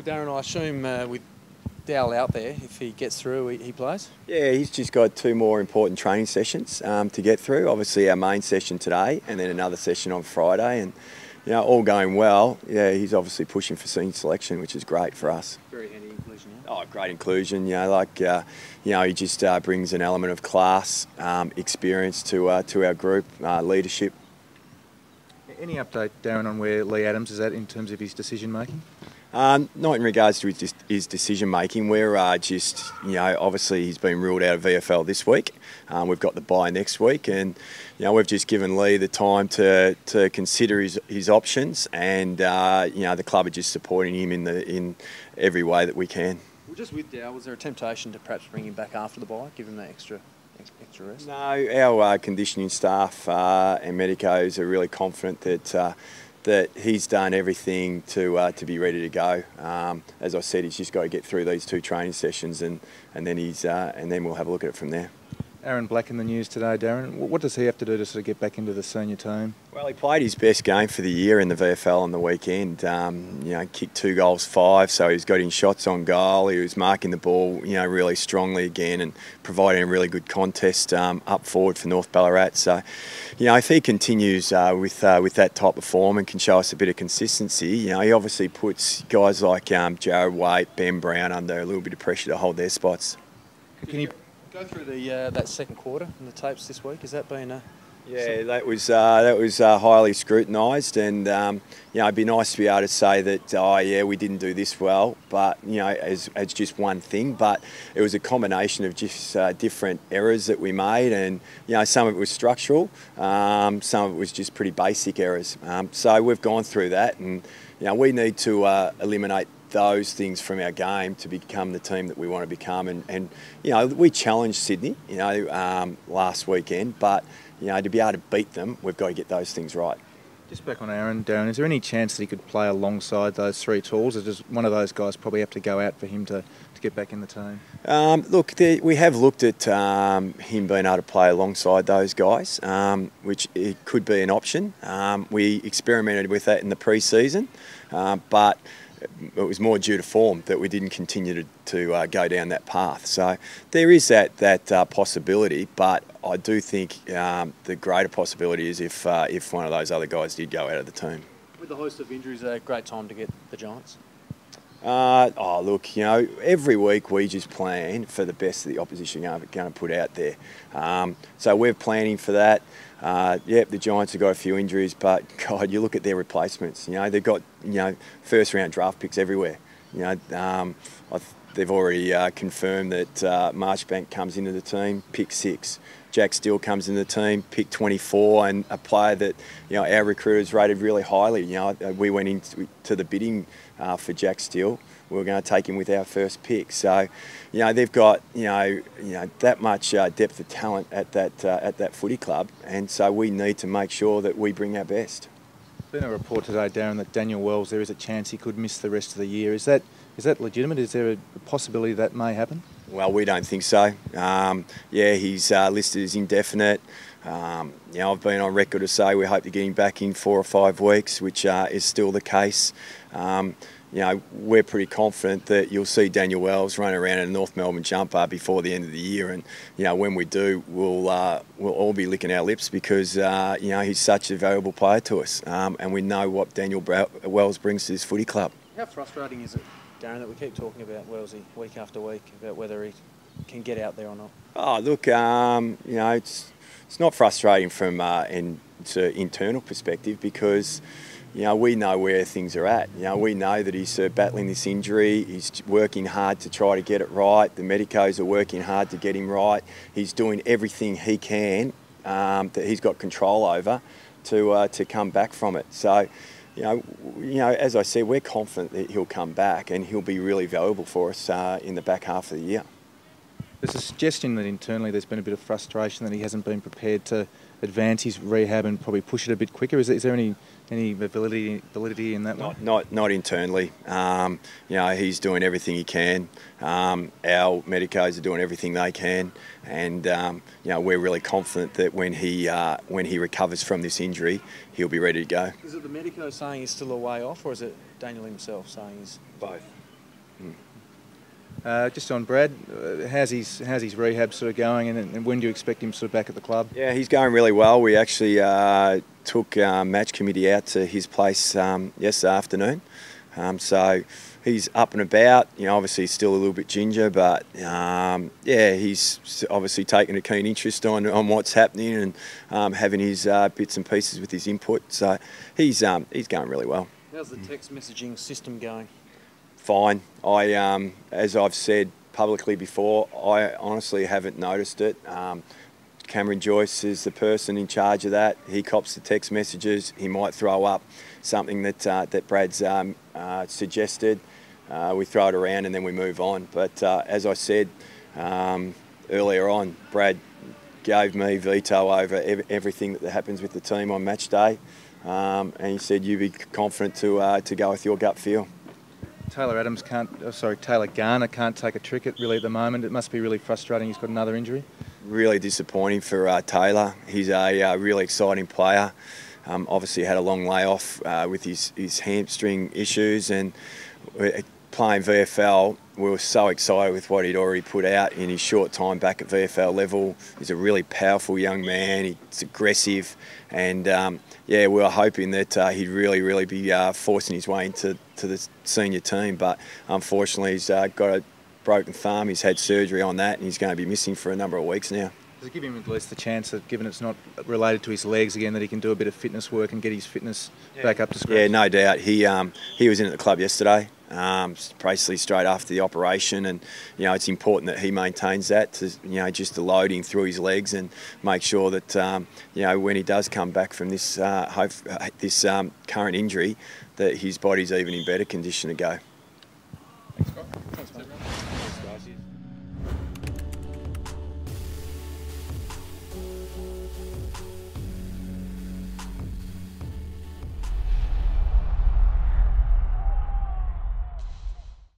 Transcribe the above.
Well, Darren, I assume with Dowell out there, if he gets through, he plays? Yeah, he's just got 2 more important training sessions to get through. Obviously our main session today and then another session on Friday. And, all going well. Yeah, he's obviously pushing for senior selection, which is great for us. Very handy inclusion, yeah. Oh, great inclusion. He just brings an element of class, experience to our group, leadership. Any update, Darren, on where Lee Adams is at in terms of his decision making? Not in regards to his decision making. We're obviously he's been ruled out of VFL this week. We've got the bye next week, and we've just given Lee the time to consider his options, and the club are just supporting him in every way that we can. Well, just with Dow, was there a temptation to perhaps bring him back after the bye, give him that extra rest? No, our conditioning staff and medicos are really confident that he's done everything to be ready to go. As I said, he's just got to get through these 2 training sessions, and then we'll have a look at it from there. Aaron Black in the news today, Darren. What does he have to do to sort of get back into the senior team? Well, he played his best game for the year in the VFL on the weekend. Kicked 2 goals, 5, so he's got in shots on goal. He was marking the ball, really strongly again, and providing a really good contest up forward for North Ballarat. So, if he continues with that type of form and can show us a bit of consistency, he obviously puts guys like Jared Waite, Ben Brown under a little bit of pressure to hold their spots. Can you go through that second quarter and the tapes this week? Has that been Yeah, that was highly scrutinised, and it'd be nice to be able to say that we didn't do this well, but as just one thing. But it was a combination of just different errors that we made, and some of it was structural, some of it was just pretty basic errors. So we've gone through that, and we need to eliminate those things from our game to become the team that we want to become. And we challenged Sydney, last weekend, but to be able to beat them, we've got to get those things right. Just back on Aaron, Darren, is there any chance that he could play alongside those 3 tools, or does one of those guys probably have to go out for him to get back in the team? We have looked at him being able to play alongside those guys, which it could be an option. We experimented with that in the pre-season, but it was more due to form that we didn't continue to go down that path. So there is that possibility, but I do think the greater possibility is if one of those other guys did go out of the team. With the host of injuries, a great time to get the Giants? Every week we just plan for the best that the opposition are going to put out there. So we're planning for that. The Giants have got a few injuries, but God, you look at their replacements. They've got first round draft picks everywhere. They've already confirmed that Marchbank comes into the team, pick 6. Jack Steele comes into the team, pick 24, and a player that our recruiters rated really highly. We went into the bidding for Jack Steele. We were going to take him with our first pick. So, they've got that much depth of talent at that footy club, and so we need to make sure that we bring our best. There's been a report today, Darren, that Daniel Wells, there is a chance he could miss the rest of the year. Is that legitimate? Is there a possibility that may happen? Well, we don't think so. He's listed as indefinite. I've been on record to say we hope to get him back in 4 or 5 weeks, which is still the case. We're pretty confident that you'll see Daniel Wells run around in a North Melbourne jumper before the end of the year, and when we do, we'll all be licking our lips because he's such a valuable player to us, and we know what Daniel Wells brings to this footy club. How frustrating is it, Darren, that we keep talking about Wellsy week after week about whether he can get out there or not? Oh, look, it's not frustrating from an internal perspective because we know where things are at. We know that he's battling this injury. He's working hard to try to get it right. The medicos are working hard to get him right. He's doing everything he can that he's got control over to come back from it. So, as I said, we're confident that he'll come back and he'll be really valuable for us in the back half of the year. There's a suggestion that internally there's been a bit of frustration that he hasn't been prepared to advance his rehab and probably push it a bit quicker. Is there any validity in that one? Not internally. He's doing everything he can. Our medicos are doing everything they can, and we're really confident that when he recovers from this injury, he'll be ready to go. Is it the medico saying he's still a way off, or is it Daniel himself saying he's both? Just on Brad, how's his rehab sort of going, and when do you expect him sort of back at the club? Yeah, he's going really well. We actually took match committee out to his place yesterday afternoon. So he's up and about. You know, obviously he's still a little bit ginger, but yeah, he's obviously taking a keen interest on what's happening and having his bits and pieces with his input. So he's going really well. How's the text messaging system going? Fine. As I've said publicly before, I honestly haven't noticed it. Cameron Joyce is the person in charge of that. He cops the text messages. He might throw up something that Brad's suggested. We throw it around and then we move on. But as I said earlier on, Brad gave me veto over everything that happens with the team on match day, and he said, "You be confident to go with your gut feel." Taylor Garner can't take a cricket really at the moment. It must be really frustrating. He's got another injury. Really disappointing for Taylor. He's a really exciting player. Obviously had a long layoff with his hamstring issues, and playing VFL, we were so excited with what he'd already put out in his short time back at VFL level. He's a really powerful young man. He's aggressive, and yeah, we were hoping that he'd really be forcing his way into the senior team. But unfortunately, he's got a broken thumb. He's had surgery on that, and he's going to be missing for a number of weeks now. Does it give him at least the chance that, given it's not related to his legs again, that he can do a bit of fitness work and get his fitness back up to scratch? Yeah, no doubt. He was in at the club yesterday, basically straight after the operation, and you know, it's important that he maintains that, to, you know, just the loading through his legs, and make sure that you know, when he does come back from this current injury, that his body's even in better condition to go.